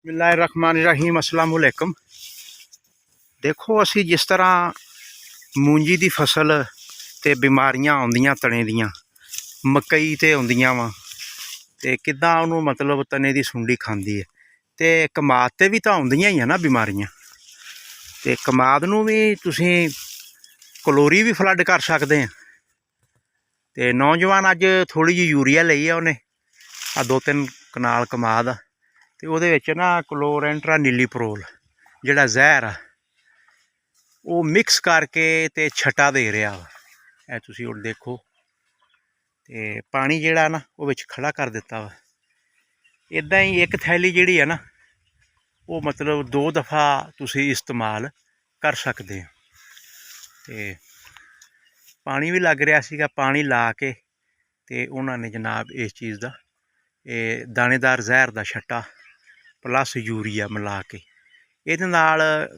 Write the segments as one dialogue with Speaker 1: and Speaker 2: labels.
Speaker 1: बिस्मिल्लाहिर्रहमानिर्रहीम अस्सलाम वालेकुम। देखो असी जिस तरह मूंजी की फसल ते बीमारियां आउंदियां तने दियां मकई ते आउंदियां वा ते किद्दां उहनूं मतलब तने दी सुंडी खांदी है ते कमाद ते भी तां आउंदियां ही है ना बीमारियां। ते कमाद नूं भी तुसीं कलोरी भी फ्लड कर सकते हैं। ते नौजवान अज थोड़ी जी यूरिया लई है उन्हें आ 2-3 कनाल कमाद ते उहदे विच ना क्लोरेंट्रा नीलीप्रोल जिहड़ा जहर आ वो मिक्स करके ते छटा दे रहा वा। तुसीं हुण देखो ते पानी जिहड़ा ना वो विच खड़ा कर दिता वा। इदां ही एक थैली जिहड़ी है ना वो मतलब 2 दफ़ा तुसीं इस्तेमाल कर सकते हो। ते पानी भी लग रहा सीगा, पानी ला के ते उन्होंने जनाब इस चीज़ का दानेदार जहर का छट्टा प्लस यूरिया मिला के ये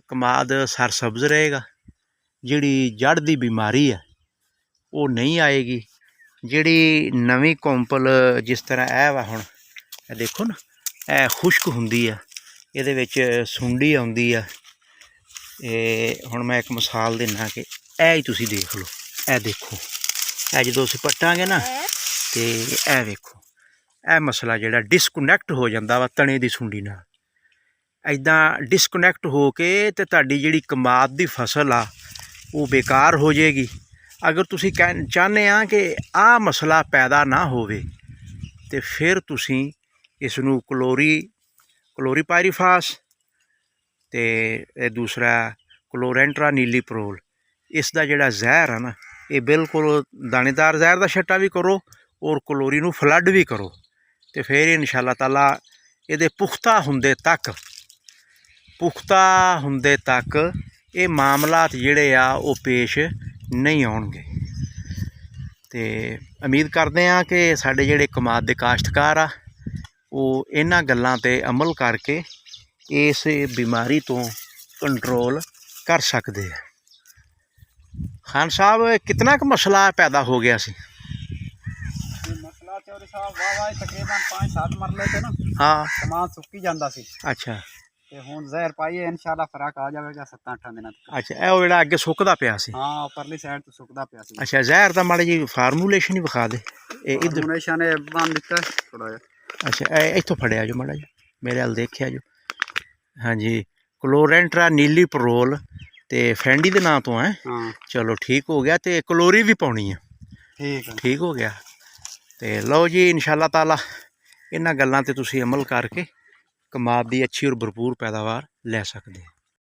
Speaker 1: कमाद सरसब्ज रहेगा। जिहड़ी जड़ की बीमारी है वो नहीं आएगी। जिहड़ी नवीं कोंपल जिस तरह है वा हुण देखो ना ए खुश्क हुंदी है, इहदे विच सुंडी आउंदी है। हुण मैं एक मिसाल देना कि ए ही तुसीं देख लो, ए देखो ए जदों असीं पट्टांगे ना ते ए वेखो ए मसला जिहड़ा डिसकनैक्ट हो जांदा वा तणे दी सुंडी नाल। इदां डिसकनैक्ट हो के ते तुहाडी जिहड़ी कमाद दी फसल आ वो बेकार हो जाएगी। अगर तुसीं चाहते आ कि आ मसला पैदा ना होवे ते फिर तुसीं इसनूं क्लोरीपायरीफास ते दूसरा क्लोरेंट्रा नीलीप्रोल इसका जिहड़ा जहर है ना ये बिल्कुल दानेदार जहर का छट्टा भी करो और क्लोरी नूं फ्लड भी करो तो फिर इंशाअल्लाह ताला ये पुख्ता हुंदे तक ये मामलात जिहड़े आ वो पेश नहीं आउणगे। ते उम्मीद करते हैं कि साडे जिहड़े कमाद दे काश्तकार आ वो इन्हां गल्लां ते अमल करके इस बीमारी तो कंट्रोल कर सकते हैं। खान साहब कितना क मसला पैदा हो गया सी?
Speaker 2: मसला चौधरी साहब वाह तकरीबन 5-7 मरले थे ना।
Speaker 1: हाँ
Speaker 2: कमाद सुक्की जांदा सी।
Speaker 1: अच्छा
Speaker 2: ते हुण जहर पाइए इंशाअल्लाह फर्क आ जाएगा 7-8 दिन तक।
Speaker 1: अच्छा ए वो जिहड़ा अगे सुकदा पिया सी?
Speaker 2: हाँ परली साइड तो सुकदा पिया सी।
Speaker 1: अच्छा जहर दा माड़ी जी फार्मूलेशन ही विखा दे इधर।
Speaker 2: फार्मूलेशन ए बंद दिता थोड़ा जिहा।
Speaker 1: अच्छा इत्थों फड़िया जो माड़ा जी मेरे हल देखिया जो। हाँ जी क्लोरेंट्रा नीलीप्रोल ते फैंडी दे नाम तो है।
Speaker 2: हाँ
Speaker 1: चलो ठीक हो गया। तो क्लोरी भी पाउणी है, ठीक हो गया। तो लो जी इंशाअल्लाह ताला इन्हां गल्लां ते तुसीं अमल करके कमाद की अच्छी और भरपूर पैदावार लै सकते हैं।